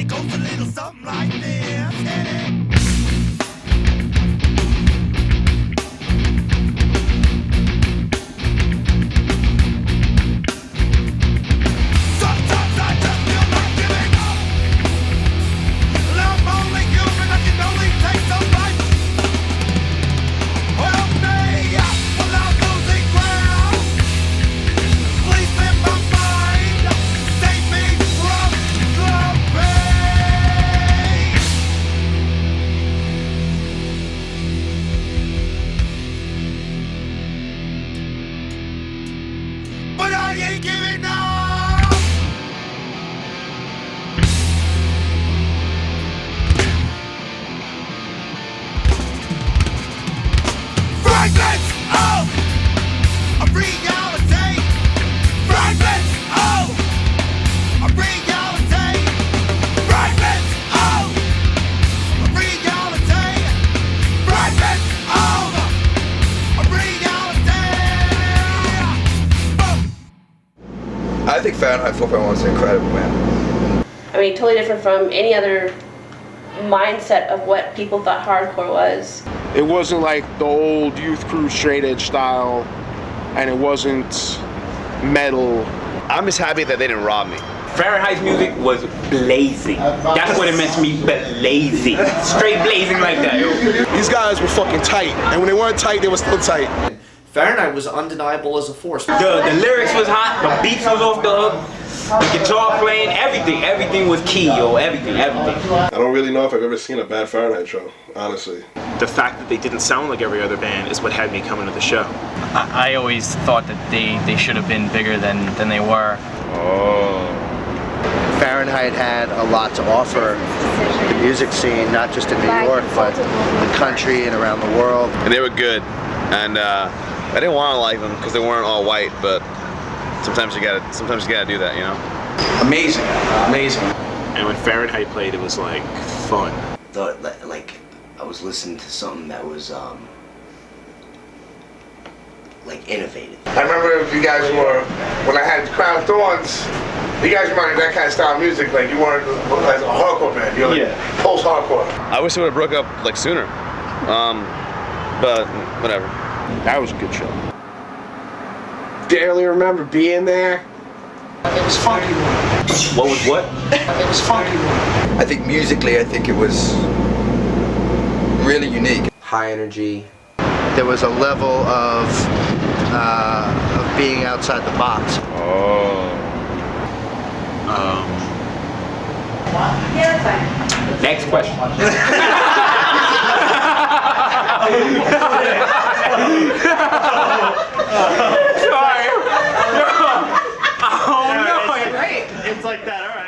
it goes a little something like this. Hit it. Sometimes I just feel like giving up. And I'm only human, I can only take some life. Help me without losing ground. Please lift my mind, save me from the pain. But I ain't giving up. Fragments of a reality. Fragments of a reality. Fragments of a reality. Fragments of a reality. Boom. I think Fahrenheit 4.1 is incredible, man. I mean, totally different from any other mindset of what people thought hardcore was. It wasn't like the old Youth Crew straight edge style, and it wasn't metal. I'm just happy that they didn't rob me. Fahrenheit's music was blazing. That's what it meant to me, blazing. Straight blazing like that, yo. These guys were fucking tight, and when they weren't tight, they were still tight. Fahrenheit was undeniable as a force. The lyrics was hot, the beats was off the hook, the guitar playing, everything was key, yo, everything. I don't really know if I've ever seen a bad Fahrenheit show, honestly. The fact that they didn't sound like every other band is what had me coming to the show. I always thought that they should have been bigger than they were. Fahrenheit had a lot to offer the music scene, not just in New York, but the country and around the world. And they were good. And I didn't want to like them because they weren't all white, but sometimes you gotta do that, you know? Amazing. And when Fahrenheit played, it was like fun. Thought like I was listening to something that was like innovative. I remember if you guys were, when I had Crown Thorns, you guys reminded that kind of style of music, like you weren't like a hardcore band, you're like post-hardcore. I wish they would have broke up like sooner. But whatever. That was a good show. Barely remember being there. It was funky. What was what? It was funky. I think musically, it was really unique. High energy. There was a level of being outside the box. Next question. Sorry. Oh no. It's like that, all right.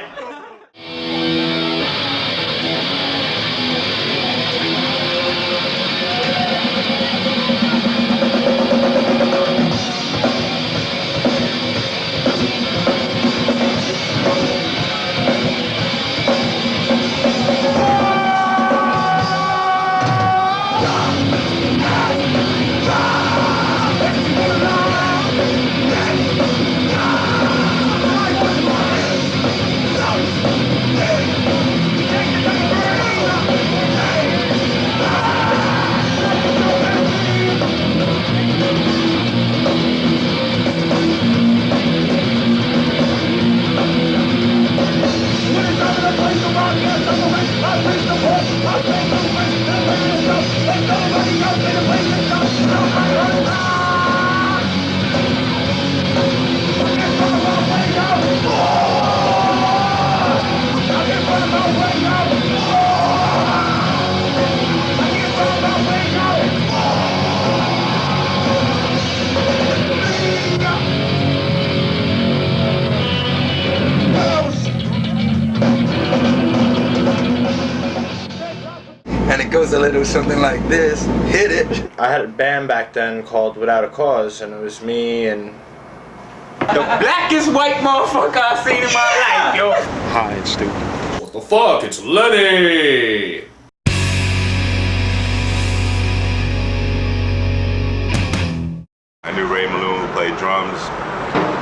And it goes a little something like this. Hit it. I had a band back then called Without a Cause, and it was me and the blackest white motherfucker I've seen in my life, yo. High and stupid. What the fuck? It's Lenny! I knew Ray Malone, who played drums.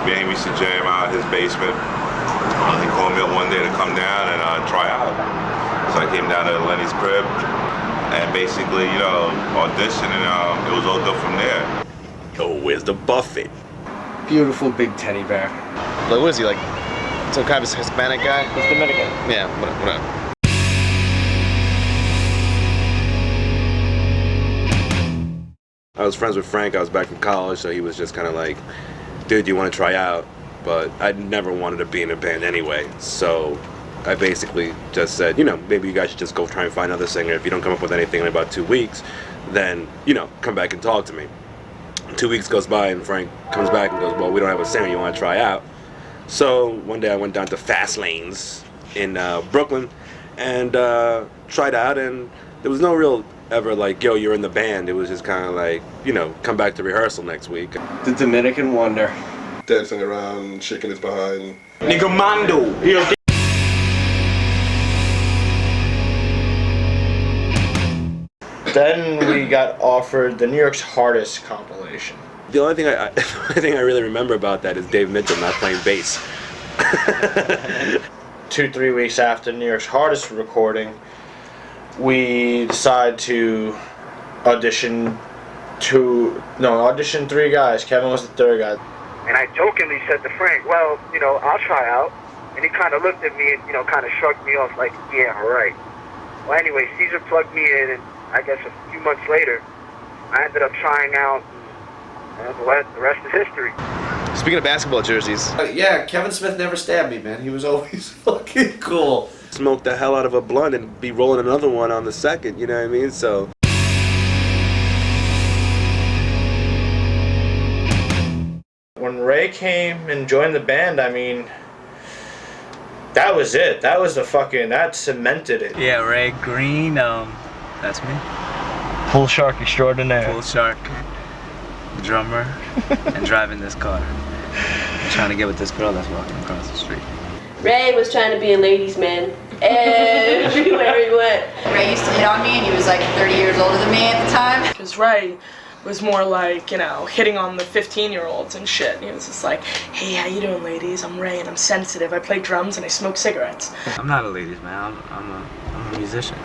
Me and him used to jam out his basement. He called called me up one day to come down and try out. So I came down to Lenny's crib and basically, you know, auditioned, and it was all good from there. Oh, where's the buffet? Beautiful big teddy bear. Like, what is he, like, some kind of Hispanic guy? He's Dominican. Yeah, whatever. I was friends with Frank. I was back from college, so he was just kind of like, dude, do you want to try out? But I never wanted to be in a band anyway, so I basically just said, you know, maybe you guys should just go try and find another singer. If you don't come up with anything in about 2 weeks, then, you know, come back and talk to me. 2 weeks goes by and Frank comes back and goes, well, we don't have a singer, you want to try out? So one day I went down to Fast Lanes in Brooklyn and tried out, and there was no real ever like, yo, you're in the band. It was just kind of like, you know, come back to rehearsal next week. The Dominican Wonder. Dancing around, shaking his behind. Nigga Mando. Then we got offered the New York's Hardest compilation. The only thing I really remember about that is Dave Mitchell not playing bass. 2-3 weeks after New York's Hardest recording, we decided to audition 3 guys. Kevin was the third guy. And I jokingly said to Frank, well, you know, I'll try out. And he kind of looked at me and, you know, kind of shrugged me off like, yeah, all right. Well, anyway, Caesar plugged me in, and I guess a few months later, I ended up trying out, and the rest is history. Speaking of basketball jerseys. Yeah, Kevin Smith never stabbed me, man. He was always fucking cool. Smoke the hell out of a blunt and be rolling another one on the second, you know what I mean? So. When Ray came and joined the band, I mean, that was it. That was that cemented it. Yeah, Ray Green, that's me. Bull Shark extraordinaire. Bull Shark, drummer, and driving this car. I'm trying to get with this girl that's walking across the street. Ray was trying to be a ladies' man everywhere he went. Ray used to hit on me, and he was like 30 years older than me at the time. Because Ray was more like, you know, hitting on the 15-year-olds and shit. He was just like, hey, how you doing, ladies? I'm Ray, and I'm sensitive. I play drums, and I smoke cigarettes. I'm not a ladies' man. I'm a musician.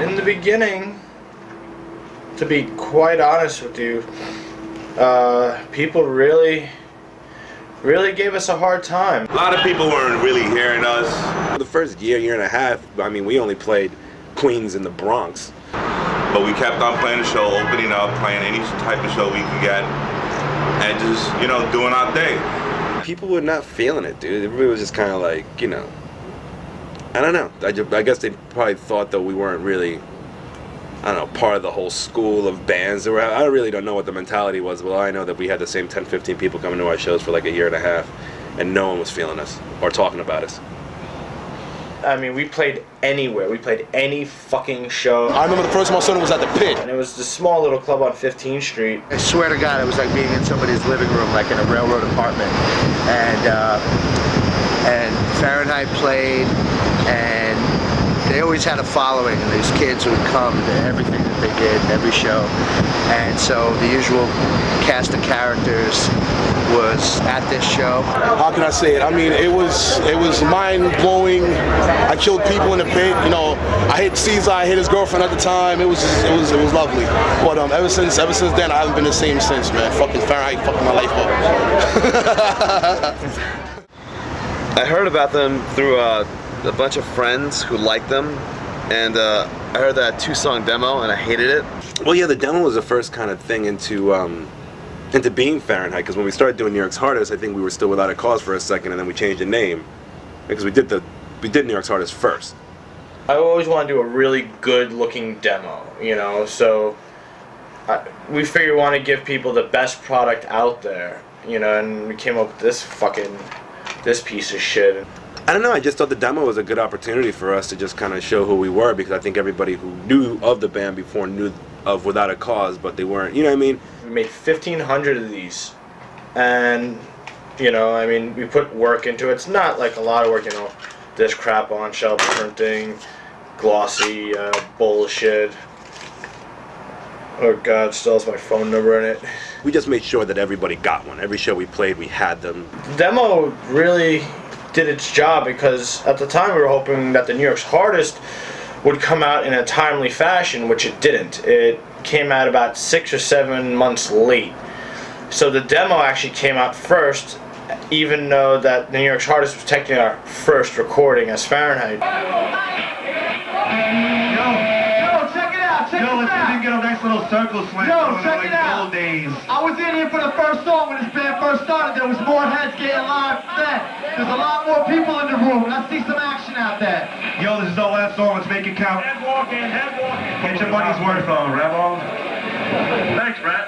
In the beginning, to be quite honest with you, people really gave us a hard time. A lot of people weren't really hearing us. The first year and a half, I mean, we only played Queens in the Bronx. But we kept on playing the show, opening up, playing any type of show we could get, and just, you know, doing our thing. People were not feeling it, dude. Everybody was just kind of like, you know, I don't know. I guess they probably thought that we weren't really, I don't know, part of the whole school of bands. I really don't know what the mentality was, but I know that we had the same 10, 15 people coming to our shows for like a year and a half, and no one was feeling us or talking about us. I mean, we played anywhere. We played any fucking show. I remember the first time I saw it was at the Pit. And it was this small little club on 15th Street. I swear to God, it was like being in somebody's living room, like in a railroad apartment. And Fahrenheit played, and they always had a following, and these kids would come to everything that they did, every show. And so the usual cast of characters was at this show? How can I say it? I mean, it was mind blowing. I killed people in the pit. You know, I hit Caesar. I hit his girlfriend at the time. It was lovely. But ever since then, I haven't been the same since, man. Fucking Fahrenheit fucking my life up. I heard about them through a bunch of friends who liked them, and I heard that 2-song demo, and I hated it. Well, yeah, the demo was the first kind of thing into being Fahrenheit, because when we started doing New York's Hardest, I think we were still Without a Cause for a second, and then we changed the name because we did New York's Hardest first. I always want to do a really good looking demo, you know, so we figured we want to give people the best product out there, you know, and we came up with this piece of shit. I don't know, I just thought the demo was a good opportunity for us to just kind of show who we were, because I think everybody who knew of the band before knew of Without a Cause, but they weren't, you know what I mean? We made 1,500 of these, and, you know, I mean, we put work into it. It's not like a lot of work, you know, this crap on shelf printing, glossy bullshit. Oh God, still has my phone number in it. We just made sure that everybody got one. Every show we played, we had them. The demo really did its job, because at the time we were hoping that the New York's Hardest would come out in a timely fashion, which it didn't. It came out about 6 or 7 months late. So the demo actually came out first, even though that the New York's Hardest was technically our first recording as Fahrenheit. Yo, let's see if we can get a nice little circle slam. Yo, check it out. Old days. I was in here for the first song when this band first started. There was more heads getting live then. There's a lot more people in the room. Let's see some action out there. Yo, this is our last song. Let's make it count. Head walking, head walking. Get your money's worth on, Rebel. Thanks, Brett.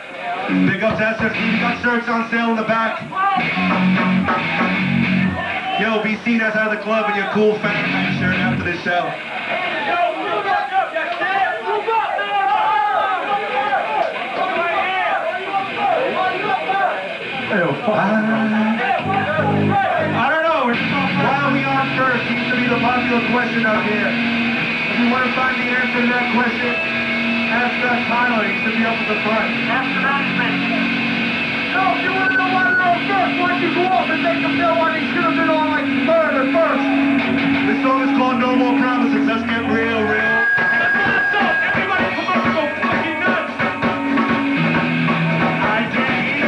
Big up to SFC. We got shirts on sale in the back. Yo, be seen outside of the club in your cool Fahrenheit shirt after this show. I don't know. Why are we on first? Seems to be the popular question out here. If you want to find the answer to that question, ask Tyler. He should be up at the front. Ask the management. No, if you want to know why they're on first, why don't you go off and make them know why they should have been on like third or first? This song is called No More Promises. Let's get real. Everybody come up and go fucking nuts. I dare you.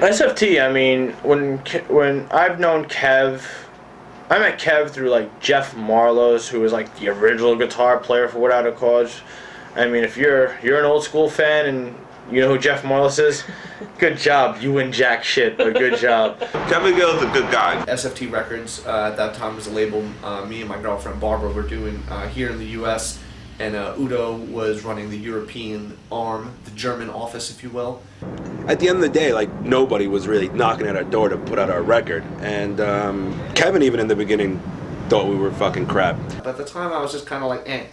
SFT, I mean, when I've known Kev, I met Kev through like Jeff Marlowe, who was like the original guitar player for Without a Cause. I mean, if you're an old school fan and You know who Jeff Morlis is? Good job. You win jack shit, but good job. Kevin Gill's a good guy. SFT Records at that time was a label me and my girlfriend Barbara were doing here in the U.S. And Udo was running the European arm, the German office, if you will. At the end of the day, like, nobody was really knocking at our door to put out our record. And Kevin, even in the beginning, thought we were fucking crap. But at the time, I was just kind of like, eh.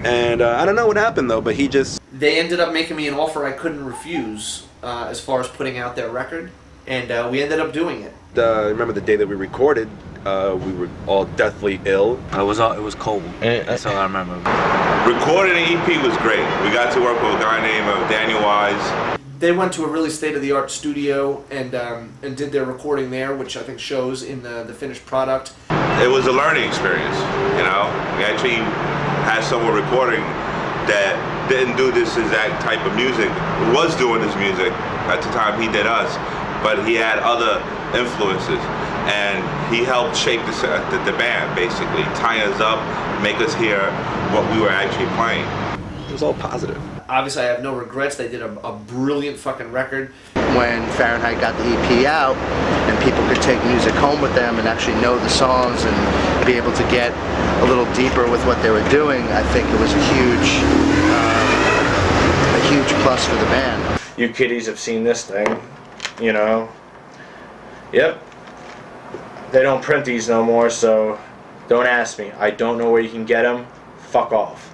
And I don't know what happened, though, but he just... They ended up making me an offer I couldn't refuse as far as putting out their record. And we ended up doing it. Remember the day that we recorded, we were all deathly ill. It was cold. That's all I remember. Recording an EP was great. We got to work with a guy named Daniel Wise. They went to a really state-of-the-art studio and did their recording there, which I think shows in the finished product. It was a learning experience, you know. We actually had someone recording that didn't do this exact type of music, was doing this music at the time he did us, but he had other influences, and he helped shape the band, basically, tie us up, make us hear what we were actually playing. It was all positive. Obviously, I have no regrets. They did a brilliant fucking record. When Fahrenheit got the EP out and people could take music home with them and actually know the songs and be able to get a little deeper with what they were doing, I think it was a huge plus for the band. You kiddies have seen this thing, you know. Yep. They don't print these no more, so don't ask me. I don't know where you can get them. Fuck off.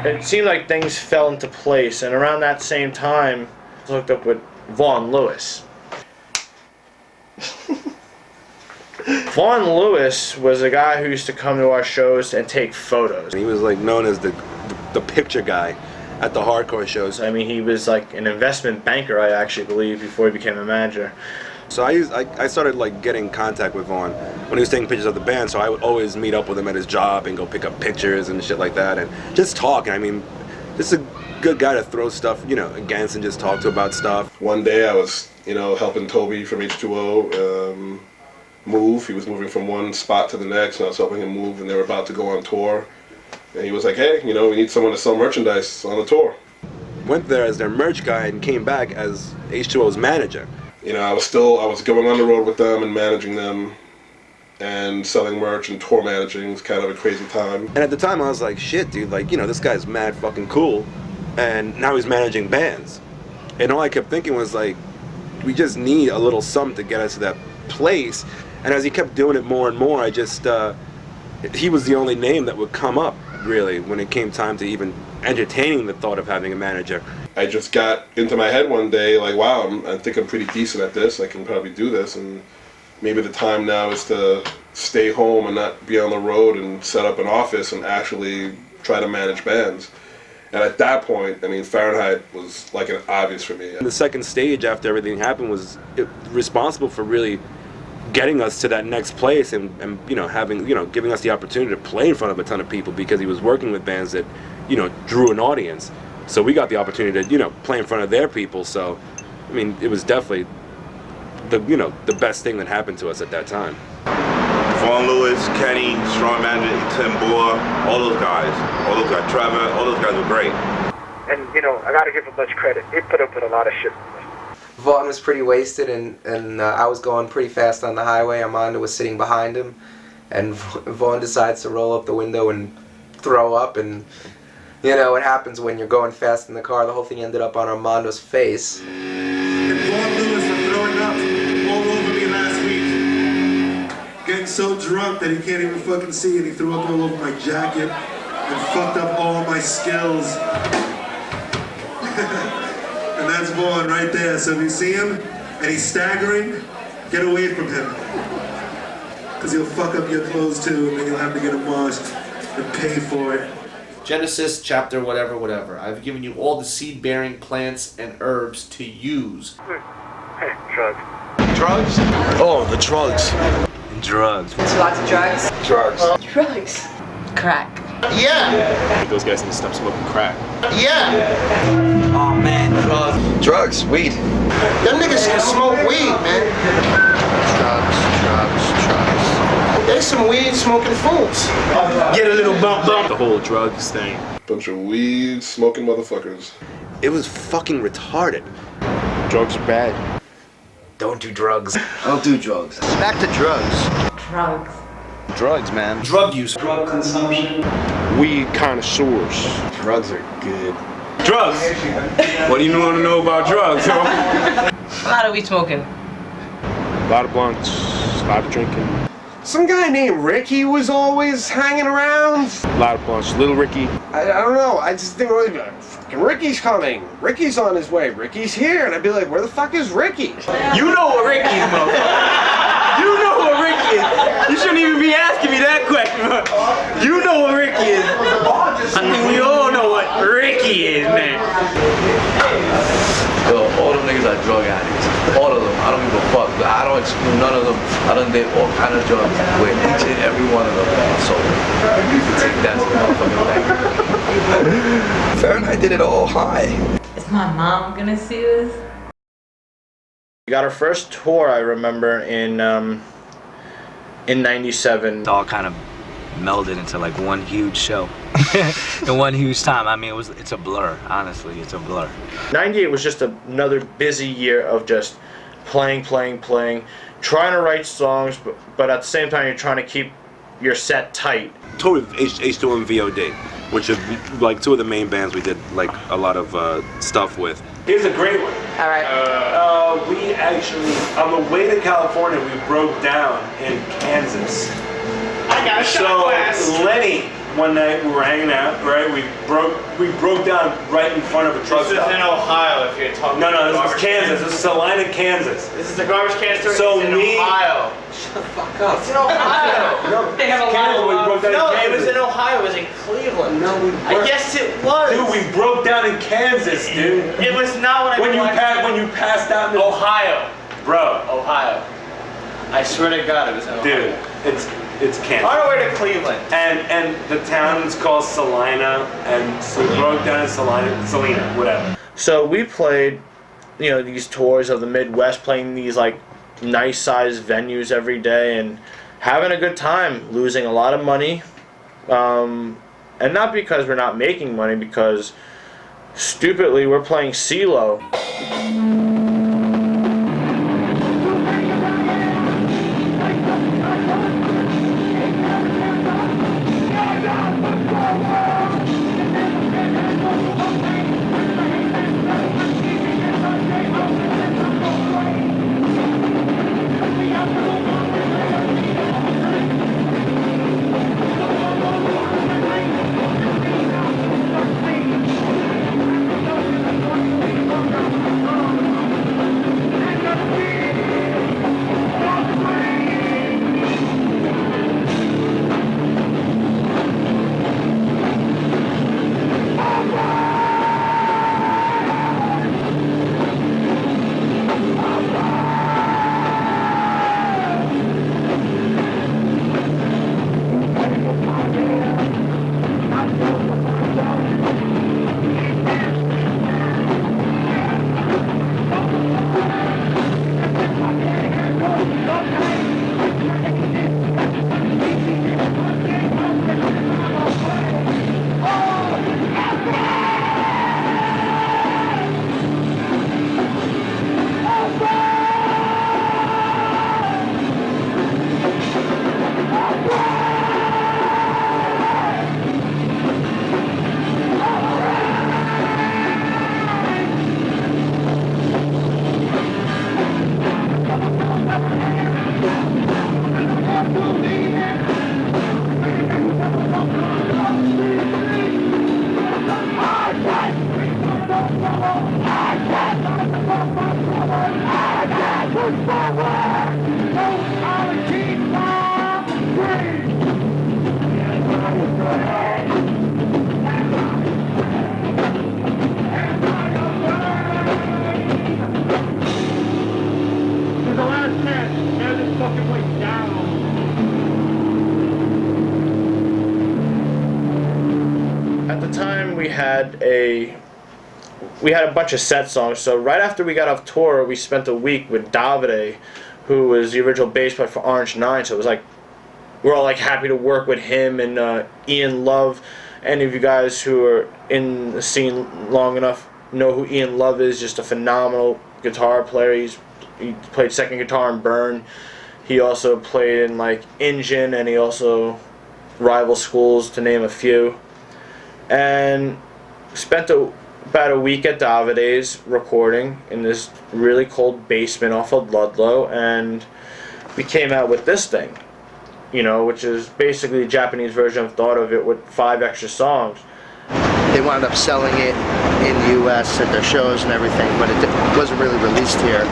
it seemed like things fell into place, and around that same time, I hooked up with Vaughn Lewis. Vaughn Lewis was a guy who used to come to our shows and take photos. He was like known as the picture guy at the hardcore shows. I mean, he was like an investment banker, I actually believe, before he became a manager. So I started like getting in contact with Vaughn when he was taking pictures of the band, so I would always meet up with him at his job and go pick up pictures and shit like that and just talk. I mean, just a good guy to throw stuff, you know, against and just talk to about stuff. One day I was, you know, helping Toby from H2O move. He was moving from one spot to the next, and I was helping him move, and they were about to go on tour. And he was like, hey, you know, we need someone to sell merchandise on the tour. Went there as their merch guy and came back as H2O's manager. You know, I was going on the road with them and managing them and selling merch and tour managing. It was kind of a crazy time. And at the time I was like, shit, dude, like, you know, this guy's mad fucking cool. And now he's managing bands. And all I kept thinking was like, we just need a little something to get us to that place. And as he kept doing it more and more, I just, he was the only name that would come up, really, when it came time to even entertaining the thought of having a manager. I just got into my head one day, like, wow, I think I'm pretty decent at this. I can probably do this, and maybe the time now is to stay home and not be on the road and set up an office and actually try to manage bands. And at that point, I mean, Fahrenheit was like an obvious for me. And the second stage after everything happened was responsible for really getting us to that next place and you know, having, you know, giving us the opportunity to play in front of a ton of people, because he was working with bands that, you know, drew an audience. So we got the opportunity to, you know, play in front of their people. So, I mean, it was definitely the, you know, the best thing that happened to us at that time. Vaughn Lewis, Kenny, strong manager, Tim Boer, all those guys, Trevor, all those guys were great. And, you know, I gotta give him much credit. He put up with a lot of shit. Vaughn was pretty wasted, and I was going pretty fast on the highway. Armando was sitting behind him, and Vaughn decides to roll up the window and throw up, and you know what happens when you're going fast in the car. The whole thing ended up on Armando's face. And Vaughn Lewis for throwing up all over me last week. Getting so drunk that he can't even fucking see, and he threw up all over my jacket and fucked up all my skills. And that's Vaughn right there. So if you see him and he's staggering, get away from him. Because he'll fuck up your clothes too, and then you'll have to get them washed and pay for it. Genesis chapter whatever. I've given you all the seed-bearing plants and herbs to use. Drugs. Drugs? Oh, the drugs. Drugs. Lots of drugs. Drugs. Drugs. Crack. Yeah. Those guys need to stop smoking crack. Yeah. Oh man, Drugs, weed. Them niggas can smoke weed, man. Drugs. There's some weed smoking fools. Get a little bump. The whole drugs thing. Bunch of weed smoking motherfuckers. It was fucking retarded. Drugs are bad. don't do drugs. Don't do drugs. Back to drugs. Drugs. Drugs, man. Drug use. Drug consumption. Weed connoisseurs. Drugs are good. Drugs? What do you want to know about drugs, huh? A lot of weed smoking. A lot of blunts. A lot of drinking. Some guy named Ricky was always hanging around. A lot of blunts. Little Ricky. I don't know. I just think always be like, fucking Ricky's coming. Ricky's on his way. Ricky's here. And I'd be like, where the fuck is Ricky? You know what Ricky is, motherfucker. You know what Ricky is. You shouldn't even be asking me that question. You know what Ricky is. I think we all know what Ricky is, man. Yo, all them niggas are drug addicts. All of them. I don't give a fuck. I don't exclude none of them. I done did all kind of drugs with each and every one of them. So you can take that as a motherfucking thing. Fahrenheit did it all high. Is my mom gonna see this? We got our first tour, I remember, in '97. It all kind of melded into like one huge show in one huge time. I mean, it's a blur. Honestly, it's a blur. '98 was just another busy year of just playing, trying to write songs, but at the same time you're trying to keep your set tight. Toured with H2O and VOD, which are like two of the main bands we did like a lot of stuff with. Here's a great one. All right. We actually, on the way to California, we broke down in Kansas. I got a shot glass. Lenny one night we were hanging out, right? We broke down right in front of a truck This is stop. in Ohio, if you're talking No, about this is Kansas. This is Salina, Kansas. This is the garbage can store. So it's in me- Ohio. Shut the fuck up. It's in Ohio. No, They have a Kansas, lot we of broke down No, in it was Kansas. in Ohio. It was in Cleveland. No, we I guess it was. Dude, we broke down in Kansas, dude. It was not when I when you when when you passed out in the Ohio. Bro. Ohio. I swear to God, it was in Ohio. Dude, it's Kansas. On our way to Cleveland. And the town is called Salina, and we broke down in Salina, whatever. So we played, these tours of the Midwest, playing these like nice sized venues every day and having a good time, losing a lot of money. And not because we're not making money, because stupidly we're playing CeeLo. At the time we had a bunch of set songs, so right after we got off tour we spent a week with Davide, who was the original bass player for Orange Nine, so it was like we're all like happy to work with him and Ian Love. Any of you guys who are in the scene long enough know who Ian Love is, just a phenomenal guitar player. He played second guitar in Burn. He also played in like Engine, and he also Rival Schools, to name a few. And spent about a week at Davide's recording in this really cold basement off of Ludlow, and we came out with this thing, which is basically a Japanese version of Thought of It with 5 extra songs. They wound up selling it in the U.S. at their shows and everything, but it wasn't really released here.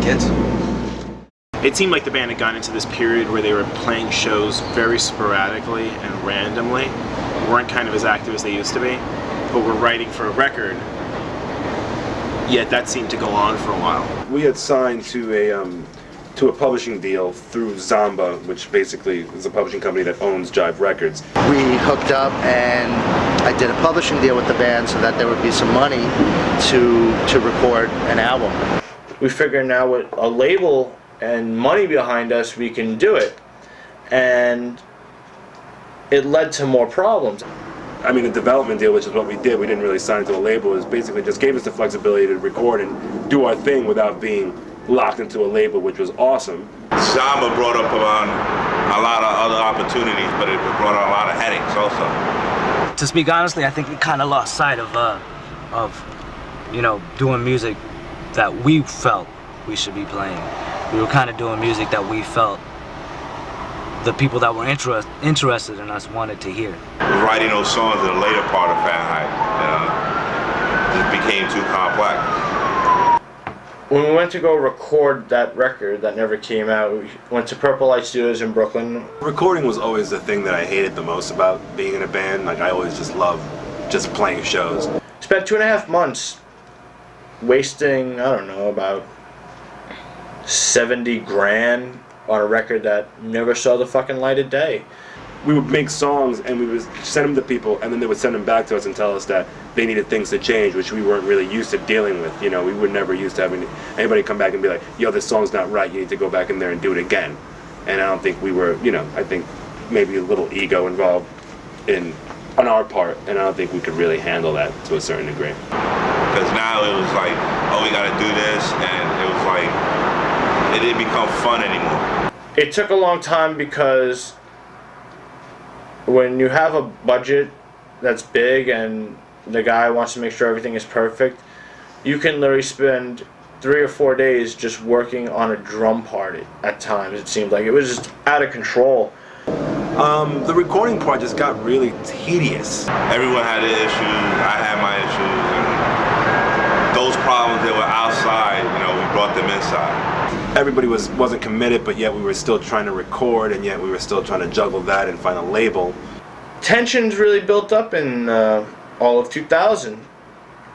kids. It seemed like the band had gone into this period where they were playing shows very sporadically and randomly, weren't kind of as active as they used to be, but were writing for a record. Yet that seemed to go on for a while. We had signed to a publishing deal through Zomba, which basically is a publishing company that owns Jive Records. We hooked up and I did a publishing deal with the band so that there would be some money to record an album. We figured now with a label and money behind us, we can do it. And it led to more problems. I mean, the development deal, which is what we did, we didn't really sign to a label, is basically just gave us the flexibility to record and do our thing without being locked into a label, which was awesome. Zomba brought up a lot of other opportunities, but it brought on a lot of headaches also. To speak honestly, I think we kind of lost sight of doing music that we felt we should be playing. We were kind of doing music that we felt the people that were interested in us wanted to hear. Writing those songs in the later part of Fahrenheit, it became too complex. When we went to go record that record that never came out, we went to Purple Light Studios in Brooklyn. Recording was always the thing that I hated the most about being in a band. Like, I always just loved just playing shows. Spent 2.5 months wasting, I don't know, about 70 grand on a record that never saw the fucking light of day. We would make songs and we would send them to people, and then they would send them back to us and tell us that they needed things to change, which we weren't really used to dealing with. You know, we were never used to having anybody come back and be like, yo, this song's not right, you need to go back in there and do it again. And I don't think we were, I think maybe a little ego involved on our part, and I don't think we could really handle that to a certain degree. Because now it was like, oh, we gotta do this, and it was like, it didn't become fun anymore. It took a long time because when you have a budget that's big and the guy wants to make sure everything is perfect, you can literally spend 3 or 4 days just working on a drum part at times. It seemed like it was just out of control. The recording part just got really tedious. Everyone had their issues, I had my issues, and those problems that were outside, we brought them inside. Everybody wasn't committed, but yet we were still trying to record, and yet we were still trying to juggle that and find a label. Tensions really built up in all of 2000.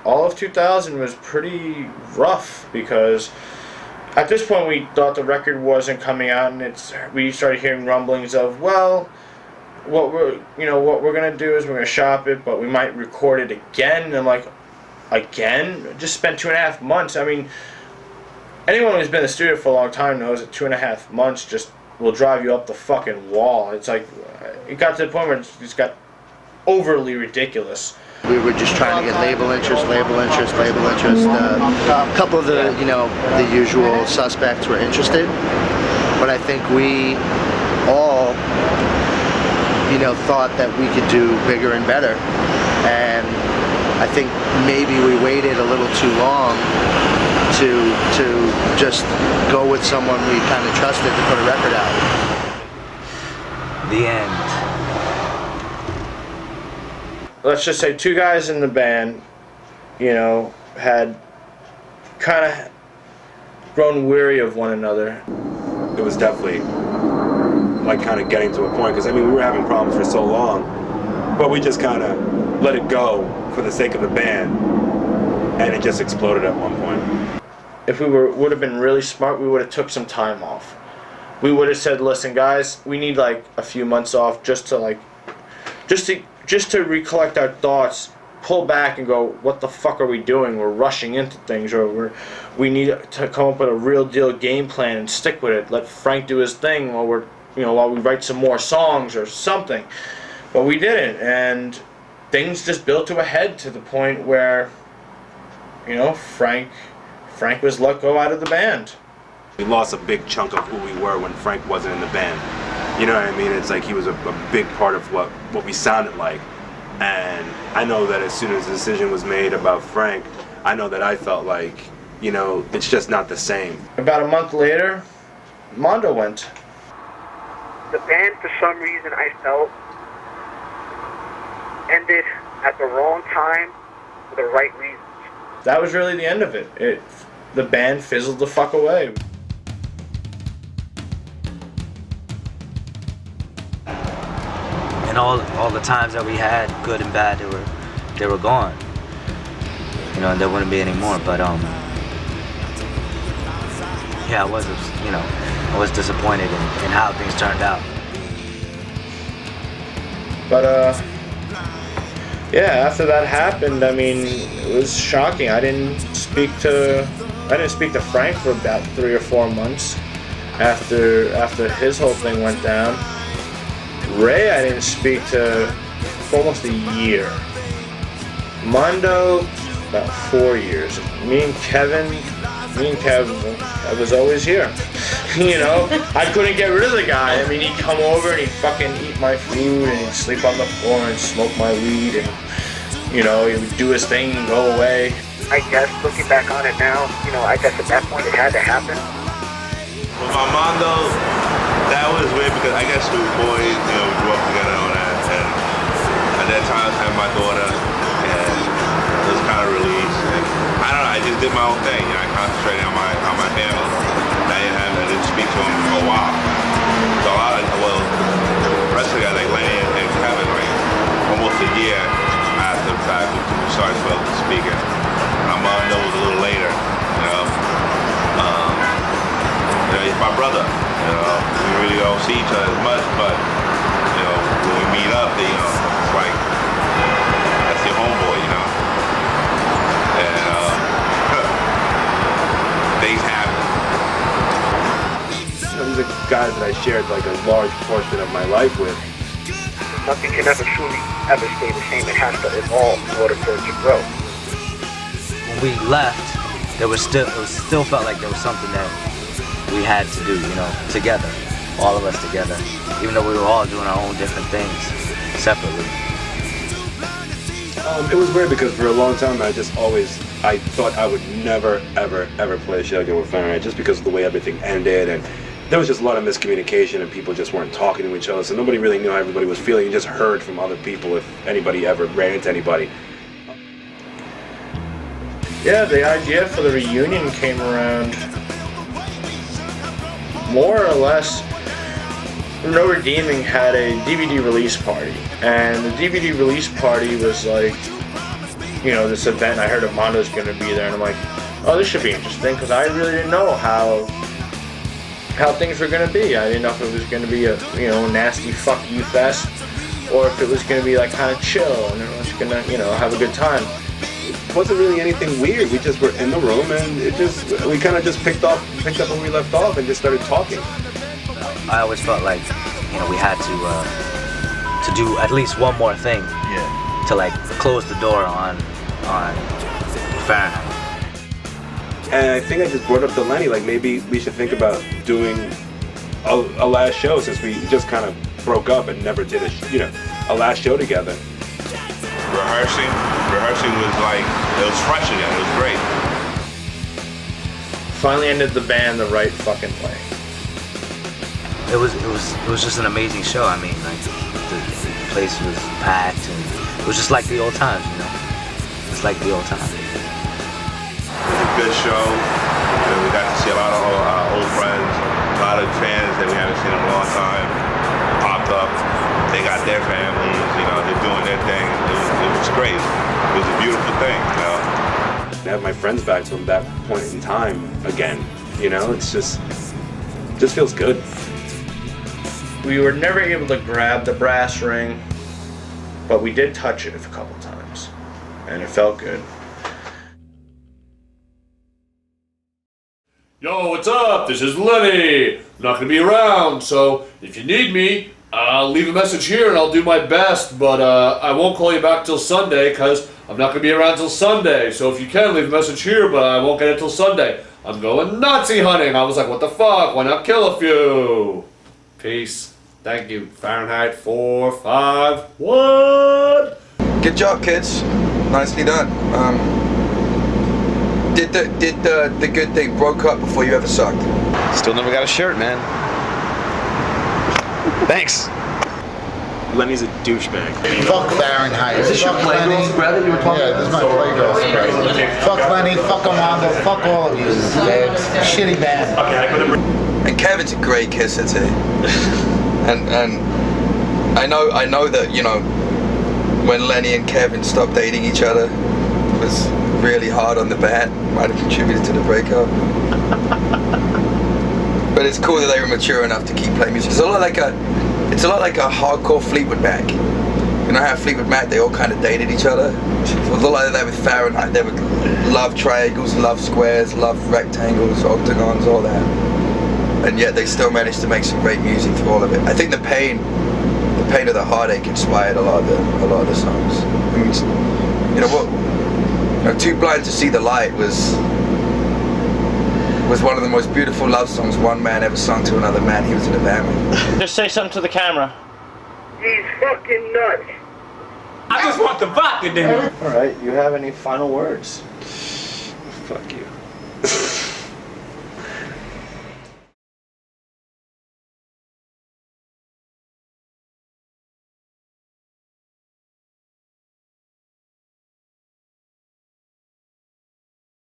All of 2000 was pretty rough because at this point we thought the record wasn't coming out, and we started hearing rumblings of, well, what we're gonna do is we're gonna shop it, but we might record it again. And I'm like, again? Just spent 2.5 months. I mean, anyone who's been in the studio for a long time knows that 2.5 months just will drive you up the fucking wall. It's like, it got to the point where it just got overly ridiculous. We were just trying to get label interest. A couple of the, the usual suspects were interested, but I think we all, thought that we could do bigger and better. And I think maybe we waited a little too long to just go with someone we kind of trusted to put a record out. The end. Let's just say 2 guys in the band, had kind of grown weary of one another. It was definitely like kind of getting to a point, because we were having problems for so long, but we just kind of let it go for the sake of the band, and it just exploded at one point. If we would have been really smart, we would have took some time off. We would have said, listen guys, we need like a few months off just to recollect our thoughts, pull back and go, what the fuck are we doing? We're rushing into things, or we need to come up with a real deal game plan and stick with it. Let Frank do his thing while we write some more songs or something. But we didn't, and things just built to a head to the point where, Frank was let go out of the band. We lost a big chunk of who we were when Frank wasn't in the band. You know what I mean? It's like he was a big part of what we sounded like. And I know that as soon as the decision was made about Frank, I know that I felt like, it's just not the same. About a month later, Mondo went. The band, for some reason, I felt, ended at the wrong time for the right reasons. That was really the end of it. the band fizzled the fuck away. And all the times that we had, good and bad, they were gone. You know, and there wouldn't be any more. But yeah, I was disappointed in how things turned out. But yeah, after that happened, I mean, it was shocking. I didn't speak to Frank for about 3 or 4 months after his whole thing went down. Ray, I didn't speak to for almost a year. Mondo, about 4 years. Me and Kev, I was always here. You know, I couldn't get rid of the guy. I mean, he'd come over and he'd fucking eat my food and he'd sleep on the floor and smoke my weed and, you know, he would do his thing and go away. I guess looking back on it now, you know, I guess at that point it had to happen. With Armando, that was weird because I guess we were boys, you know, we grew up together and all that. And at that time I had my daughter and it was kind of released. And I don't know, I just did my own thing. You know, I concentrated on my family. I didn't speak to him for a while. So the rest of the guys like Lenny and Kevin, like almost a year after the fact we started speaking. Armando was a little later, you know. He's my brother, you know. We really don't see each other as much, but you know, when we meet up, you know, it's like that's your homeboy, you know. And things happen. These are guys that I shared like a large portion of my life with. Nothing can ever truly ever stay the same. It has to evolve in order for it to grow. When we left, it still felt like there was something that we had to do, you know, together, all of us together, even though we were all doing our own different things separately. It was weird because for a long time I thought I would never, ever play a show again with Fahrenheit just because of the way everything ended, and there was just a lot of miscommunication and people just weren't talking to each other, so nobody really knew how everybody was feeling. You just heard from other people if anybody ever ran into anybody. Yeah, the idea for the reunion came around more or less. No Redeeming had a DVD release party, and the DVD release party was like, you know, this event. I heard Armando's gonna be there, and I'm like, oh, this should be interesting, because I really didn't know how things were gonna be. I didn't know if it was gonna be a, you know, nasty fuck you fest, or if it was gonna be like kind of chill and everyone's gonna, you know, have a good time. It wasn't really anything weird. We just were in the room and we kind of just picked up where we left off and just started talking. I always felt like, you know, we had to do at least one more thing. Yeah. To like close the door on Fahrenheit. And I think I just brought up to Lenny, like maybe we should think about doing a last show since we just kind of broke up and never did a last show together. Rehearsing was like, it was fresh again, it was great. Finally ended the band the right fucking way. It was just an amazing show. I mean, like the place was packed and it was just like the old times, you know. It's like the old times. It was a good show. We got to see a lot of our old friends, a lot of fans that we haven't seen in a long time popped up. They got their families, you know, they're doing their thing. It was great. It was a beautiful thing, you know. To have my friends back from that point in time again, you know, it just feels good. We were never able to grab the brass ring, but we did touch it a couple times, and it felt good. Yo, what's up? This is Lenny. I'm not gonna be around, so if you need me, I'll leave a message here and I'll do my best, but I won't call you back till Sunday because I'm not gonna be around till Sunday. So if you can, leave a message here, but I won't get it till Sunday. I'm going Nazi hunting. I was like, what the fuck? Why not kill a few? Peace. Thank you. Fahrenheit 451. Good job, kids. Nicely done. Did the good thing broke up before you ever sucked? Still never got a shirt, man. Thanks. Lenny's a douchebag. Fuck Fahrenheit. Is this your Fuck Playgirl Lenny. spread that you were talking Yeah, this is my Playgirl spread. Fuck Lenny, fuck Armando, fuck all of you. Shitty band. And Kevin's a great kisser too. and I know that, you know, when Lenny and Kevin stopped dating each other, it was really hard on the band. Might have contributed to the breakup. But it's cool that they were mature enough to keep playing music. It's a lot like a hardcore Fleetwood Mac. You know how Fleetwood Mac, they all kind of dated each other? It was a lot like that with Fahrenheit. They would love triangles, love squares, love rectangles, octagons, all that. And yet they still managed to make some great music through all of it. I think the pain of the heartache inspired a lot of the songs. I mean, you know what? You know, Too Blind to See the Light was one of the most beautiful love songs one man ever sung to another man he was in a band with. Just say something to the camera. He's fucking nuts. I just want the vodka, then. All right, you have any final words? Fuck you.